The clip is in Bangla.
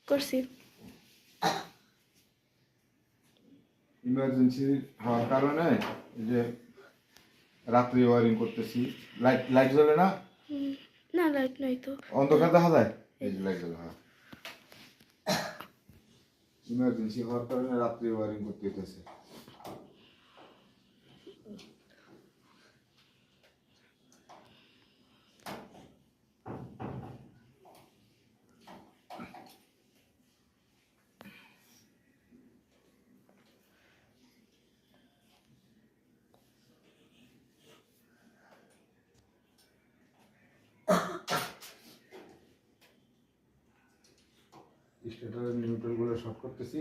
করছি। ইমার্জেন্সি হওয়ার কারণে এই যে রাত্রি ওয়ারিং করতেছি। লাইট লাইট জ্বলে না, না লাইট নাই তো। অন্ধকার দেখা যায়। এই যে লাইট জ্বলে, হ্যাঁ। ইমার্জেন্সি হওয়ার কারণে রাত্রি ওয়ারিং করতে হইতেছে। স্টার্টারের নিউট্রাল গুলো শর্ট করতেছি।